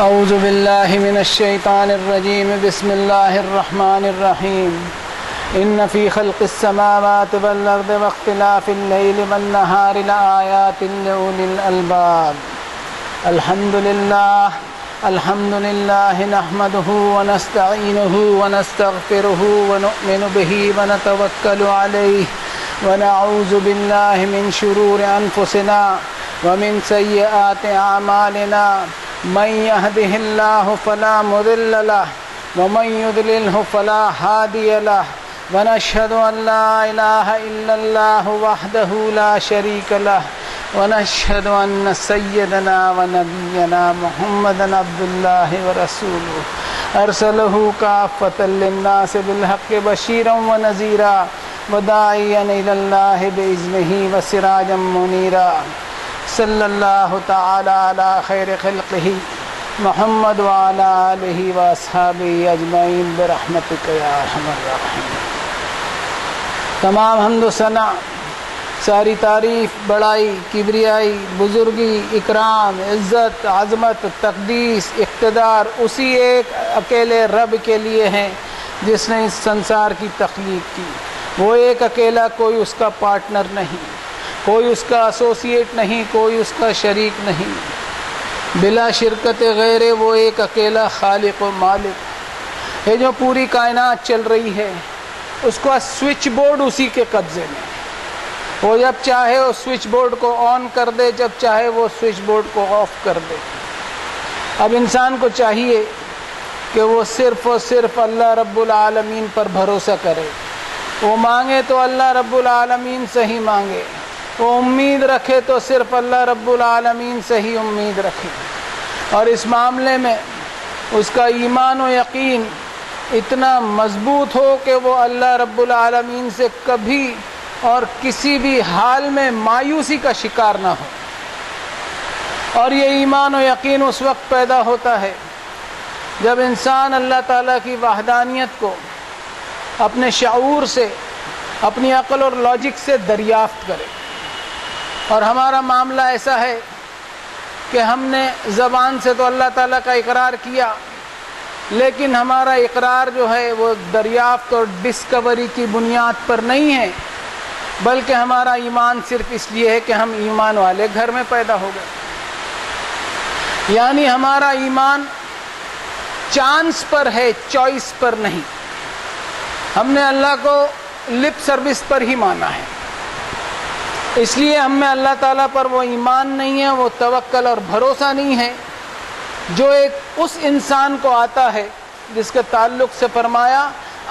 اعوذ باللہ من الشیطان الرجیم بسم اللہ الرحمن الرحیم ان فی خلق السماوات والارض واختلاف اللیل والنہار لآیات لأولی الالباب الحمد للہ نحمده ونستعینه ونستغفره ونؤمن به ونتوکل علیہ ونعوذ باللہ من شرور انفسنا ومن سیئات اعمالنا من يهده الله فلا مضل له ومن يضلله فلا هادي له ونشهد أن لا إله إلا الله وحده لا شريك له ونشهد أن سيدنا ونبينا محمدا عبد الله ورسوله أرسله كافة للناس بالحق بشيرا ونذيرا وداعيا إلى الله بإذنه وسراجا منيرا صلی اللہ تعالی علی خیر خلقہ محمد وعلی آلہ واصحابہ اجمعین برحمتک یا ارحم الراحمین۔ تمام حمد و ثنا، ساری تعریف، بڑائی، کبریائی، بزرگی، اکرام، عزت، عظمت، تقدیس، اقتدار اسی ایک اکیلے رب کے لیے ہیں جس نے اس سنسار کی تخلیق کی۔ وہ ایک اکیلا، کوئی اس کا پارٹنر نہیں، کوئی اس کا ایسوسیٹ نہیں، کوئی اس کا شریک نہیں، بلا شرکت غیر، وہ ایک اکیلا خالق و مالک ہے۔ جو پوری کائنات چل رہی ہے اس کا سوئچ بورڈ اسی کے قبضے میں، وہ جب چاہے وہ سوئچ بورڈ کو آن کر دے، جب چاہے وہ سوئچ بورڈ کو آف کر دے۔ اب انسان کو چاہیے کہ وہ صرف اور صرف اللہ رب العالمین پر بھروسہ کرے، وہ مانگے تو اللہ رب العالمین سے ہی مانگے، وہ امید رکھے تو صرف اللہ رب العالمین سے ہی امید رکھے، اور اس معاملے میں اس کا ایمان و یقین اتنا مضبوط ہو کہ وہ اللہ رب العالمین سے کبھی اور کسی بھی حال میں مایوسی کا شکار نہ ہو۔ اور یہ ایمان و یقین اس وقت پیدا ہوتا ہے جب انسان اللہ تعالیٰ کی وحدانیت کو اپنے شعور سے، اپنی عقل اور لاجک سے دریافت کرے۔ اور ہمارا معاملہ ایسا ہے کہ ہم نے زبان سے تو اللہ تعالیٰ کا اقرار کیا، لیکن ہمارا اقرار جو ہے وہ دریافت اور ڈسکوری کی بنیاد پر نہیں ہے، بلکہ ہمارا ایمان صرف اس لیے ہے کہ ہم ایمان والے گھر میں پیدا ہو گئے، یعنی ہمارا ایمان چانس پر ہے، چوائس پر نہیں۔ ہم نے اللہ کو لپ سروس پر ہی مانا ہے، اس لیے ہم میں اللہ تعالیٰ پر وہ ایمان نہیں ہے، وہ توکل اور بھروسہ نہیں ہے جو ایک اس انسان کو آتا ہے جس کے تعلق سے فرمایا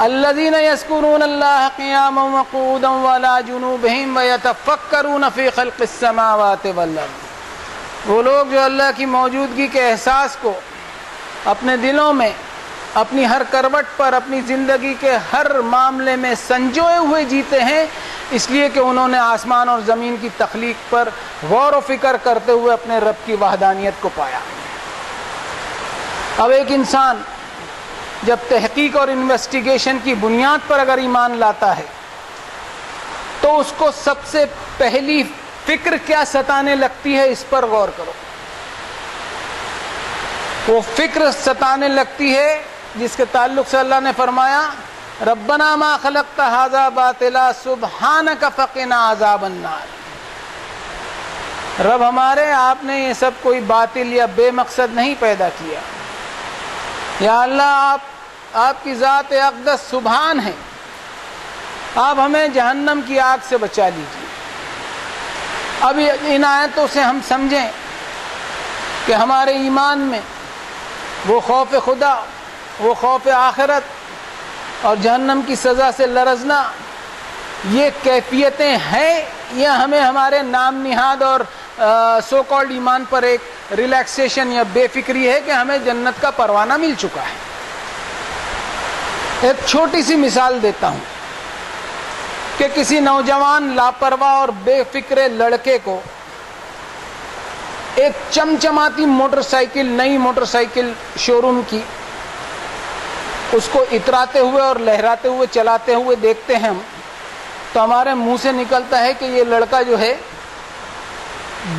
الذین یذکرون اللہ قیاما وقعودا وعلی جنوبہم ویتفکرون فی خلق السماوات والارض۔ وہ لوگ جو اللہ کی موجودگی کے احساس کو اپنے دلوں میں، اپنی ہر کروٹ پر، اپنی زندگی کے ہر معاملے میں سنجوئے ہوئے جیتے ہیں، اس لیے کہ انہوں نے آسمان اور زمین کی تخلیق پر غور و فکر کرتے ہوئے اپنے رب کی وحدانیت کو پایا۔ اب ایک انسان جب تحقیق اور انویسٹیگیشن کی بنیاد پر اگر ایمان لاتا ہے تو اس کو سب سے پہلی فکر کیا ستانے لگتی ہے، اس پر غور کرو۔ وہ فکر ستانے لگتی ہے جس کے تعلق سے اللہ نے فرمایا ربنا ما خلقت ھذا باطلا سبحانک فقنا عذاب النار۔ رب ہمارے، آپ نے یہ سب کوئی باطل یا بے مقصد نہیں پیدا کیا، یا اللہ آپ کی ذات اقدس سبحان ہے، آپ ہمیں جہنم کی آگ سے بچا لیجیے۔ اب ان آیتوں سے ہم سمجھیں کہ ہمارے ایمان میں وہ خوف خدا، وہ خوف آخرت اور جہنم کی سزا سے لرزنا، یہ کیفیتیں ہیں یا ہمیں ہمارے نام نہاد اور سو کالڈ ایمان پر ایک ریلیکسیشن یا بے فکری ہے کہ ہمیں جنت کا پروانہ مل چکا ہے۔ ایک چھوٹی سی مثال دیتا ہوں کہ کسی نوجوان لاپرواہ اور بے فکر لڑکے کو ایک چمچماتی موٹر سائیکل، نئی موٹر سائیکل شو روم کی، اس کو اتراتے ہوئے اور لہراتے ہوئے چلاتے ہوئے دیکھتے ہیں ہم، تو ہمارے منہ سے نکلتا ہے کہ یہ لڑکا جو ہے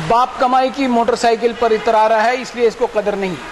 باپ کمائی کی موٹر سائیکل پر اترا رہا ہے، اس لیے اس کو قدر نہیں ہے۔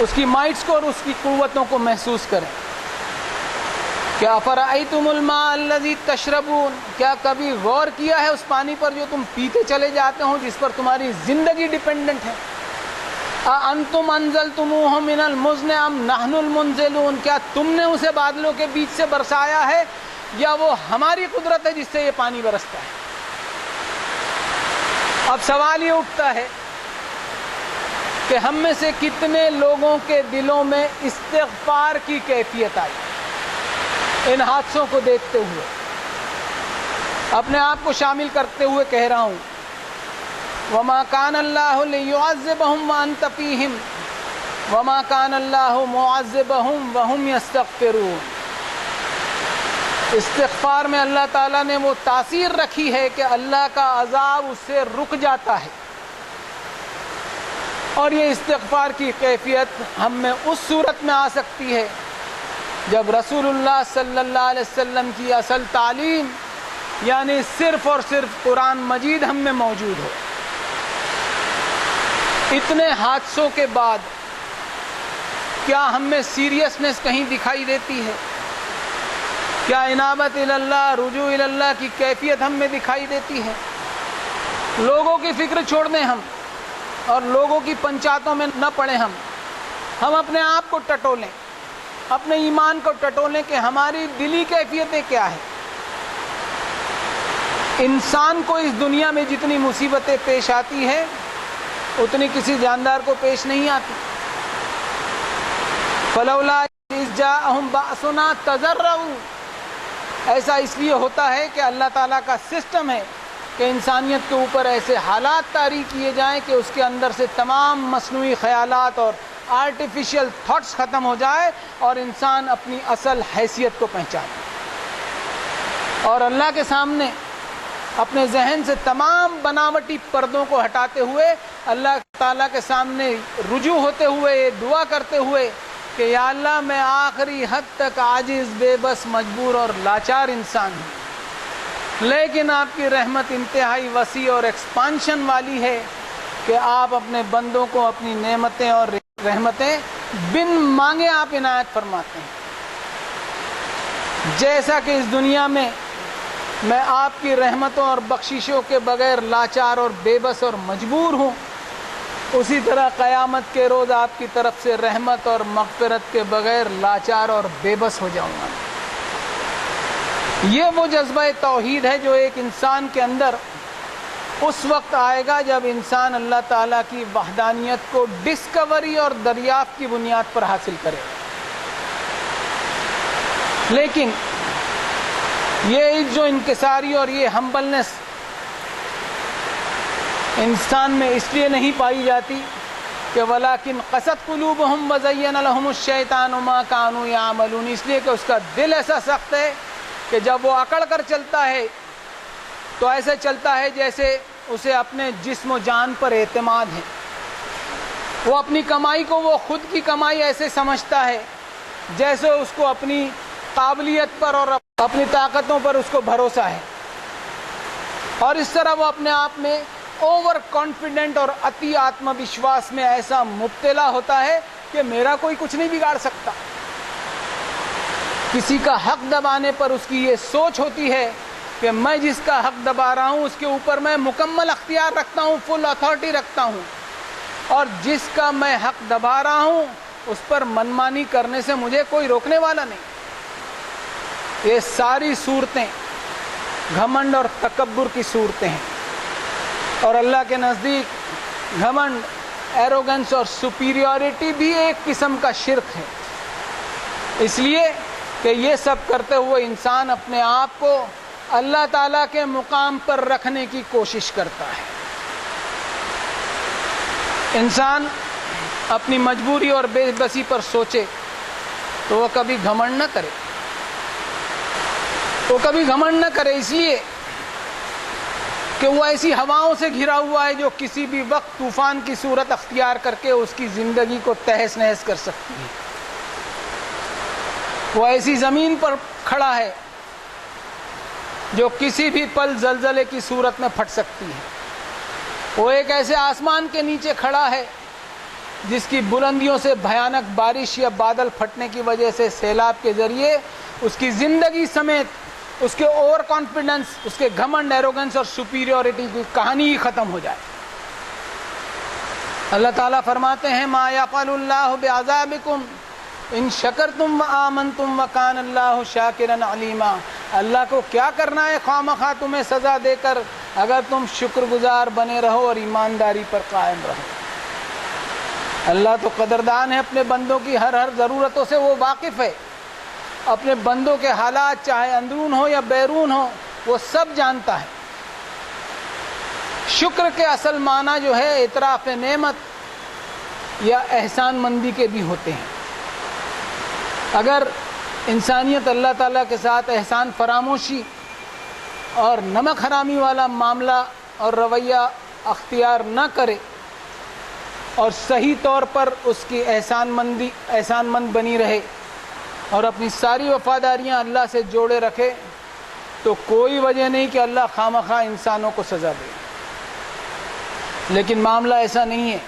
اس کی مائٹس کو اور اس کی قوتوں کو محسوس کریں. کیا فرأیتم الماء الذی تشربون، کیا کبھی غور کیا ہے اس پانی پر جو تم پیتے چلے جاتے ہو، جس پر تمہاری زندگی ڈیپینڈنٹ ہے؟ اَأَنْتُمْ أَنزَلْتُمُوهُ مِنَ الْمُزْنِ أَمْ نَحْنُ الْمُنزِلُونَ، کیا تم نے اسے بادلوں کے بیچ سے برسایا ہے یا وہ ہماری قدرت ہے جس سے یہ پانی برستا ہے؟ اب سوال یہ اٹھتا ہے کہ ہم میں سے کتنے لوگوں کے دلوں میں استغفار کی کیفیت آئی ان حادثوں کو دیکھتے ہوئے؟ اپنے آپ کو شامل کرتے ہوئے کہہ رہا ہوں، وَمَا كَانَ اللَّهُ لِيُعَذِّبَهُمْ وَأَنْتَ فِيهِمْ وَمَا كَانَ اللَّهُ مُعَذِّبَهُمْ وَهُمْ يَسْتَغْفِرُونَ. استغفار میں اللہ تعالیٰ نے وہ تاثیر رکھی ہے کہ اللہ کا عذاب اس سے رک جاتا ہے، اور یہ استغفار کی کیفیت ہم میں اس صورت میں آ سکتی ہے جب رسول اللہ صلی اللہ علیہ وسلم کی اصل تعلیم یعنی صرف اور صرف قرآن مجید ہم میں موجود ہو. اتنے حادثوں کے بعد کیا ہم میں سیریسنس کہیں دکھائی دیتی ہے؟ کیا انابت اللہ، رجوع اللہ کی کیفیت ہم میں دکھائی دیتی ہے؟ لوگوں کی فکر چھوڑ دیں ہم اور لوگوں کی پنچاتوں میں نہ پڑیں ہم اپنے آپ کو ٹٹولیں، اپنے ایمان کو ٹٹولیں کہ ہماری دلی کیفیتیں کیا ہیں. انسان کو اس دنیا میں جتنی مصیبتیں پیش آتی ہے اتنی کسی جاندار کو پیش نہیں آتی. فلولا اذ جاءہم بأسنا تضرعوا، ایسا اس لیے ہوتا ہے کہ اللہ تعالیٰ کا سسٹم ہے کہ انسانیت کے اوپر ایسے حالات طاری کیے جائیں کہ اس کے اندر سے تمام مصنوعی خیالات اور آرٹیفیشل تھاٹس ختم ہو جائے اور انسان اپنی اصل حیثیت کو پہچانے اور اللہ کے سامنے اپنے ذہن سے تمام بناوٹی پردوں کو ہٹاتے ہوئے اللہ تعالیٰ کے سامنے رجوع ہوتے ہوئے یہ دعا کرتے ہوئے کہ یا اللہ میں آخری حد تک عاجز، بے بس، مجبور اور لاچار انسان ہوں، لیکن آپ کی رحمت انتہائی وسیع اور ایکسپانشن والی ہے کہ آپ اپنے بندوں کو اپنی نعمتیں اور رحمتیں بن مانگے آپ عنایت فرماتے ہیں. جیسا کہ اس دنیا میں میں آپ کی رحمتوں اور بخششوں کے بغیر لاچار اور بے بس اور مجبور ہوں، اسی طرح قیامت کے روز آپ کی طرف سے رحمت اور مغفرت کے بغیر لاچار اور بے بس ہو جاؤں گا. یہ وہ جذبہ توحید ہے جو ایک انسان کے اندر اس وقت آئے گا جب انسان اللہ تعالیٰ کی وحدانیت کو ڈسکوری اور دریافت کی بنیاد پر حاصل کرے. لیکن یہ جو انکساری اور یہ ہمبلنس انسان میں اس لیے نہیں پائی جاتی کہ ولیکن قست قلوبہم وزین لہم الشیطان ما کانوا یعملون، اس لیے کہ اس کا دل ایسا سخت ہے کہ جب وہ اکڑ کر چلتا ہے تو ایسے چلتا ہے جیسے اسے اپنے جسم و جان پر اعتماد ہے. وہ اپنی کمائی کو وہ خود کی کمائی ایسے سمجھتا ہے جیسے اس کو اپنی قابلیت پر اور اپنی طاقتوں پر اس کو بھروسہ ہے، اور اس طرح وہ اپنے آپ میں اوور کانفیڈنٹ اور اتی آتم وشواس میں ایسا مبتلا ہوتا ہے کہ میرا کوئی کچھ نہیں بگاڑ سکتا. کسی کا حق دبانے پر اس کی یہ سوچ ہوتی ہے کہ میں جس کا حق دبا رہا ہوں اس کے اوپر میں مکمل اختیار رکھتا ہوں، فل اتھارٹی رکھتا ہوں، اور جس کا میں حق دبا رہا ہوں اس پر منمانی کرنے سے مجھے کوئی روکنے والا نہیں. یہ ساری صورتیں گھمنڈ اور تکبر کی صورتیں ہیں، اور اللہ کے نزدیک گھمنڈ، ایروگنس اور سپیریورٹی بھی ایک قسم کا شرک ہے، اس لیے کہ یہ سب کرتے ہوئے انسان اپنے آپ کو اللہ تعالیٰ کے مقام پر رکھنے کی کوشش کرتا ہے. انسان اپنی مجبوری اور بے بسی پر سوچے تو وہ کبھی گھمنڈ نہ کرے، وہ کبھی گھمنڈ نہ کرے، اس لیے کہ وہ ایسی ہواؤں سے گھرا ہوا ہے جو کسی بھی وقت طوفان کی صورت اختیار کر کے اس کی زندگی کو تہس نہس کر سکتی ہے. وہ ایسی زمین پر کھڑا ہے جو کسی بھی پل زلزلے کی صورت میں پھٹ سکتی ہے. وہ ایک ایسے آسمان کے نیچے کھڑا ہے جس کی بلندیوں سے بھیانک بارش یا بادل پھٹنے کی وجہ سے سیلاب کے ذریعے اس کی زندگی سمیت اس کے اوور کانفیڈنس، اس کے گھمنڈ، ایروگنس اور سپیریورٹی کی کہانی ہی ختم ہو جائے۔ اللہ تعالیٰ فرماتے ہیں ما یفعل اللہ بعذابکم ان شکرتم وآمنتم وکان اللہ شاکرا علیما۔ اللہ کو کیا کرنا ہے خواہ مخواہ تمہیں سزا دے کر، اگر تم شکر گزار بنے رہو اور ایمانداری پر قائم رہو۔ اللہ تو قدردان ہے اپنے بندوں کی ہر ضرورتوں سے، وہ واقف ہے، اپنے بندوں کے حالات چاہے اندرون ہو یا بیرون ہو وہ سب جانتا ہے۔ شکر کے اصل معنی جو ہے اعتراف نعمت یا احسان مندی کے بھی ہوتے ہیں۔ اگر انسانیت اللہ تعالیٰ کے ساتھ احسان فراموشی اور نمک حرامی والا معاملہ اور رویہ اختیار نہ کرے اور صحیح طور پر اس کی احسان مند بنی رہے اور اپنی ساری وفاداریاں اللہ سے جوڑے رکھے، تو کوئی وجہ نہیں کہ اللہ خواہ انسانوں کو سزا دے۔ لیکن معاملہ ایسا نہیں ہے،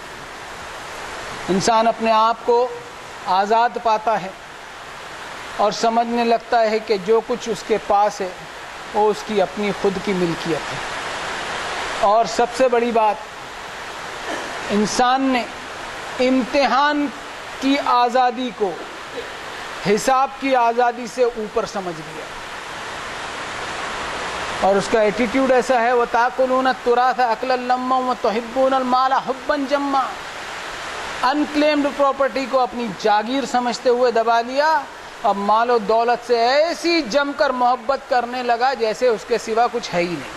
انسان اپنے آپ کو آزاد پاتا ہے اور سمجھنے لگتا ہے کہ جو کچھ اس کے پاس ہے وہ اس کی اپنی خود کی ملکیت ہے۔ اور سب سے بڑی بات، انسان نے امتحان کی آزادی کو حساب کی آزادی سے اوپر سمجھ لیا، اور اس کا ایٹیٹیوڈ ایسا ہے وَتَأْكُلُونَ التُّرَاثَ أَكْلًا لَمًّا وَتُحِبُّونَ الْمَالَ حُبًّا جَمًّا۔ انکلیمڈ پراپرٹی کو اپنی جاگیر سمجھتے ہوئے دبا لیا، اب مال و دولت سے ایسی جم کر محبت کرنے لگا جیسے اس کے سوا کچھ ہے ہی نہیں۔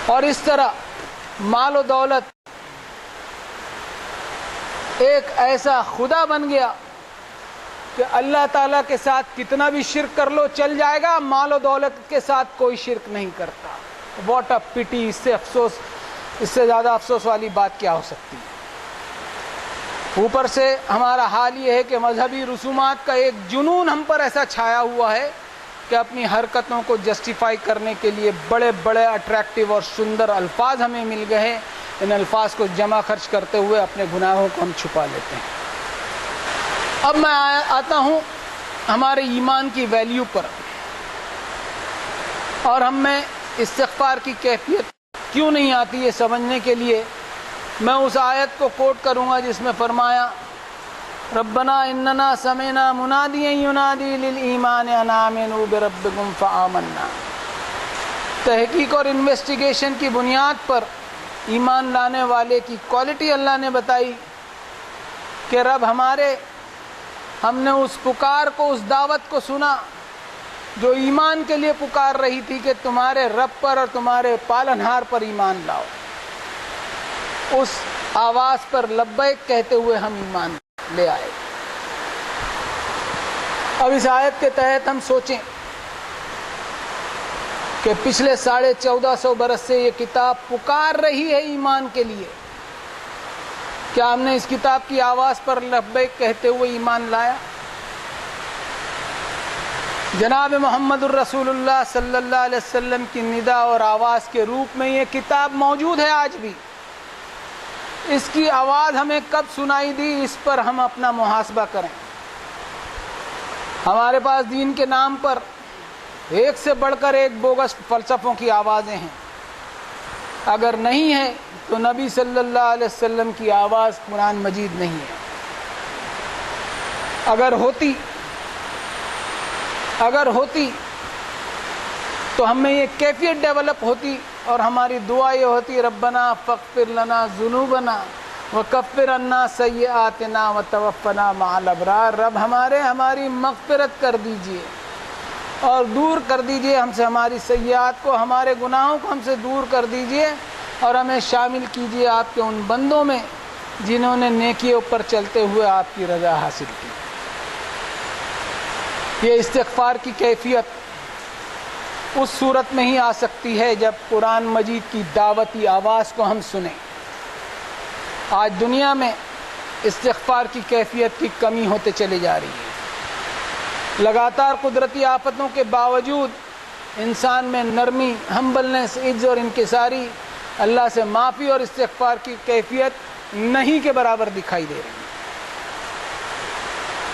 اور اس طرح مال و دولت ایک ایسا خدا بن گیا کہ اللہ تعالیٰ کے ساتھ کتنا بھی شرک کر لو چل جائے گا، مال و دولت کے ساتھ کوئی شرک نہیں کرتا۔ واٹ اے پٹی! اس سے زیادہ افسوس والی بات کیا ہو سکتی ہے؟ اوپر سے ہمارا حال یہ ہے کہ مذہبی رسومات کا ایک جنون ہم پر ایسا چھایا ہوا ہے کہ اپنی حرکتوں کو جسٹیفائی کرنے کے لیے بڑے بڑے اٹریکٹیو اور سندر الفاظ ہمیں مل گئے ہیں، ان الفاظ کو جمع خرچ کرتے ہوئے اپنے گناہوں کو ہم چھپا لیتے ہیں۔ اب میں آتا ہوں ہمارے ایمان کی ویلیو پر، اور ہم میں استغفار کی کیفیت کیوں نہیں آتی یہ سمجھنے کے لیے میں اس آیت کو کوٹ کروں گا جس میں فرمایا ربنا اننا سمعنا منادیا ینادی للایمان ان آمنوا بربکم فآمنا۔ تحقیق اور انویسٹیگیشن کی بنیاد پر ایمان لانے والے کی کوالٹی اللہ نے بتائی کہ رب ہم نے اس پکار کو، اس دعوت کو سنا جو ایمان کے لیے پکار رہی تھی کہ تمہارے رب پر اور تمہارے پالنہار پر ایمان لاؤ۔ اس آواز پر لبیک کہتے ہوئے ہم ایمان لے آئے۔ اب اس آیت کے تحت ہم سوچیں کہ پچھلے 1450 برس سے یہ کتاب پکار رہی ہے ایمان کے لیے، کیا ہم نے اس کتاب کی آواز پر لبیک کہتے ہوئے ایمان لایا؟ جناب محمد الرسول اللہ صلی اللہ علیہ وسلم کی ندا اور آواز کے روپ میں یہ کتاب موجود ہے آج بھی۔ اس کی آواز ہمیں کب سنائی دی، اس پر ہم اپنا محاسبہ کریں۔ ہمارے پاس دین کے نام پر ایک سے بڑھ کر ایک بوگس فلسفوں کی آوازیں ہیں، اگر نہیں ہے تو نبی صلی اللہ علیہ وسلم کی آواز قرآن مجید نہیں ہے۔ اگر ہوتی تو ہم میں یہ کیفیت ڈیولپ ہوتی، اور ہماری دعا یہ ہوتی ربنا فاغفر لنا ذنوبنا وکفر عنا سیئاتنا وتوفنا مع الابرار۔ رب ہماری مغفرت کر دیجئے اور دور کر دیجئے ہم سے ہماری سیئات کو، ہمارے گناہوں کو ہم سے دور کر دیجئے، اور ہمیں شامل کیجئے آپ کے ان بندوں میں جنہوں نے نیکیوں پر چلتے ہوئے آپ کی رضا حاصل کی۔ یہ استغفار کی کیفیت اس صورت میں ہی آ سکتی ہے جب قرآن مجید کی دعوتی آواز کو ہم سنیں۔ آج دنیا میں استغفار کی کیفیت کی کمی ہوتے چلی جا رہی ہے۔ لگاتار قدرتی آفتوں کے باوجود انسان میں نرمی، ہمبلنس، عجز اور انکساری، اللہ سے معافی اور استغفار کی کیفیت نہیں کے برابر دکھائی دے رہے ہیں۔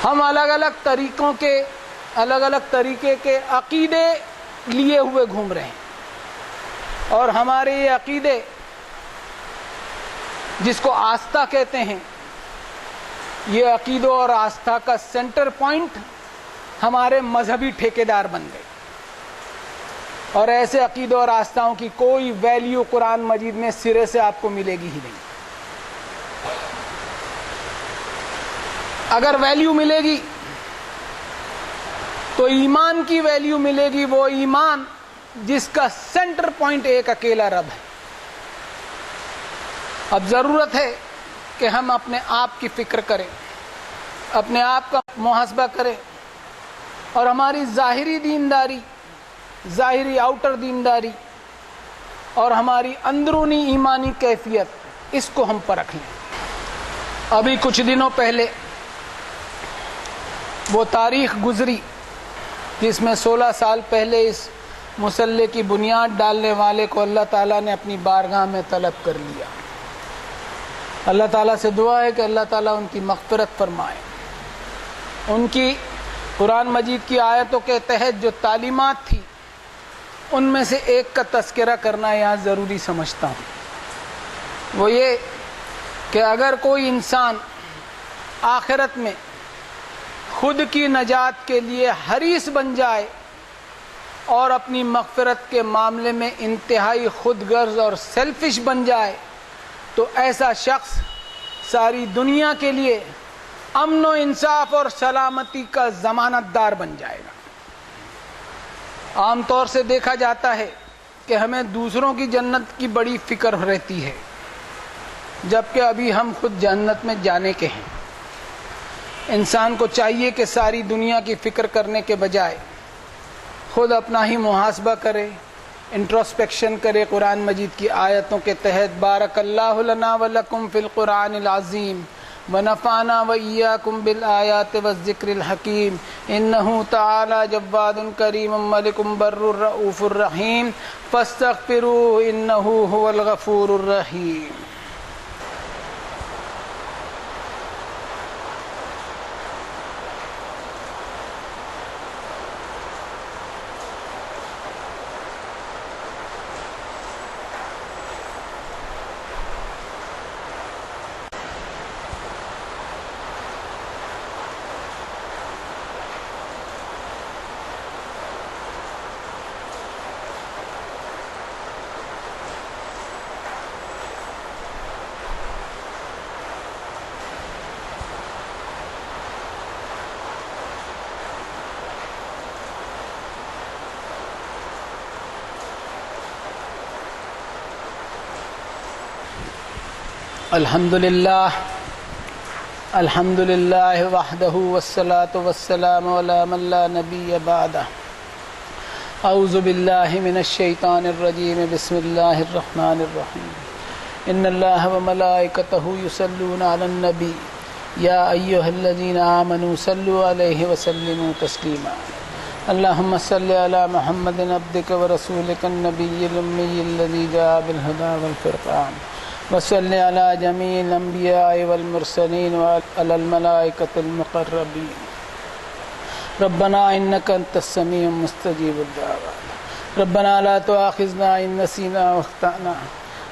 ہم الگ الگ طریقے کے عقیدے لیے ہوئے گھوم رہے ہیں، اور ہمارے یہ عقیدے جس کو آستھا کہتے ہیں، یہ عقیدوں اور آستھا کا سینٹر پوائنٹ ہمارے مذہبی ٹھیکیدار بن گئے، اور ایسے عقیدوں اور آستھاؤں کی کوئی ویلیو قرآن مجید میں سرے سے آپ کو ملے گی ہی نہیں۔ اگر ویلیو ملے گی تو ایمان کی ویلیو ملے گی، وہ ایمان جس کا سینٹر پوائنٹ ایک اکیلا رب ہے۔ اب ضرورت ہے کہ ہم اپنے آپ کی فکر کریں، اپنے آپ کا محاسبہ کریں، اور ہماری ظاہری دینداری، ظاہری آؤٹر دینداری، اور ہماری اندرونی ایمانی کیفیت، اس کو ہم پرکھ لیں۔ ابھی کچھ دنوں پہلے وہ تاریخ گزری جس میں 16 سال پہلے اس مصلے کی بنیاد ڈالنے والے کو اللہ تعالیٰ نے اپنی بارگاہ میں طلب کر لیا۔ اللہ تعالیٰ سے دعا ہے کہ اللہ تعالیٰ ان کی مغفرت فرمائے۔ ان کی قرآن مجید کی آیتوں کے تحت جو تعلیمات تھی، ان میں سے ایک کا تذکرہ کرنا یہاں ضروری سمجھتا ہوں، وہ یہ کہ اگر کوئی انسان آخرت میں خود کی نجات کے لیے حریص بن جائے اور اپنی مغفرت کے معاملے میں انتہائی خود غرض اور سیلفش بن جائے، تو ایسا شخص ساری دنیا کے لیے امن و انصاف اور سلامتی کا ضمانت دار بن جائے گا۔ عام طور سے دیکھا جاتا ہے کہ ہمیں دوسروں کی جنت کی بڑی فکر رہتی ہے، جبکہ ابھی ہم خود جنت میں جانے کے ہیں۔ انسان کو چاہیے کہ ساری دنیا کی فکر کرنے کے بجائے خود اپنا ہی محاسبہ کرے، انٹروسپیکشن کرے۔ قرآن مجید کی آیتوں کے تحت بارک اللہ لنا ولکم فی القرآن العظیم ونفعنا وإیاکم بالآیات والذکر الحکیم انہ تعالی جواد کریم ملک بر رؤوف الرحیم فاستغفروہ انہ هو الغفور الرحیم۔ الحمد للہ وحدہ والصلاة والسلام علی من لا نبی بعدہ۔ اعوذ باللہ من الشیطان الرجیم، بسم اللہ الرحمن الرحیم۔ ان اللہ وملائکتہ یصلون علی النبی یا ایہا الذین آمنوا صلوا علیہ وسلموا تسلیما۔ اللہم صل علی محمد عبدک ورسولک النبی الامی الذی جاء بالہدی والفرقان، وصل علی جمیع الانبیاء والمرسلین وعلی الملائکۃ المقربین۔ ربنا انک انت السمیع مستجیب الدعوات، ربنا لا تؤاخذنا ان نسینا واخطأنا،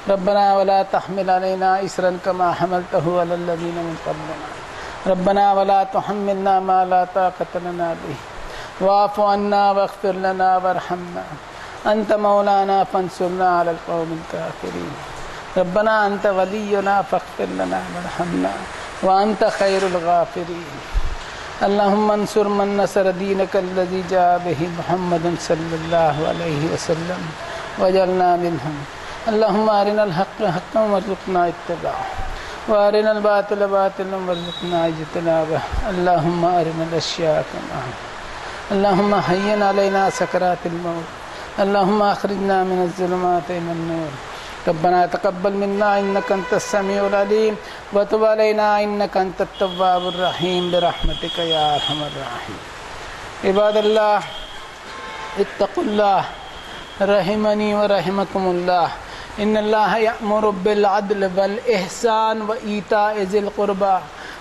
ربنا ولا تحمل علینا اصرا کما حملته علی الذین من قبلنا، ربنا ولا تحملنا ما لا طاقة لنا به، واعف عنا واغفر لنا وارحمنا، انت مولانا فانصرنا علی القوم الکافرین، ربنا انت ولینا فاغفر لنا وارحمنا وانت خیر الغافرین۔ اللہم انصر من نصر دینک الذی جاء به محمد صلی اللہ علیہ وسلم واجعلنا منہم۔ اللہم ارنا الحق حقا وارزقنا اتباعہ وارنا الباطل باطلا وارزقنا اجتنابہ۔ اللہم ارنا الاشیاء کما ہی، اللہم حین علینا سکرات الموت، اللہم اخرجنا من الظلمات الى النور، ربنا تقبل منا انك انت السميع العليم وتب علينا انك انت التواب الرحيم برحمتك يا ارحم الراحمين۔ عباد اللہ اتقوا اللہ رحمنی ورحمکم اللہ۔ ان اللہ یأمر بالعدل والاحسان وایتاء ذی القربی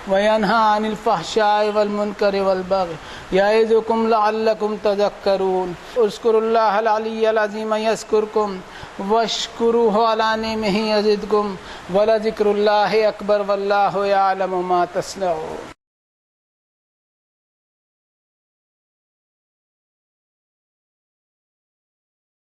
وینہی عن الفحشاء والمنکر والبغی یعظکم لعلکم تذکرون اذکروا اللہ العلی العظیم یذکرکم واشکروہ علی نعمہ یزدکم ولذکر اللہ اکبر واللہ یعلم ما تصنعون.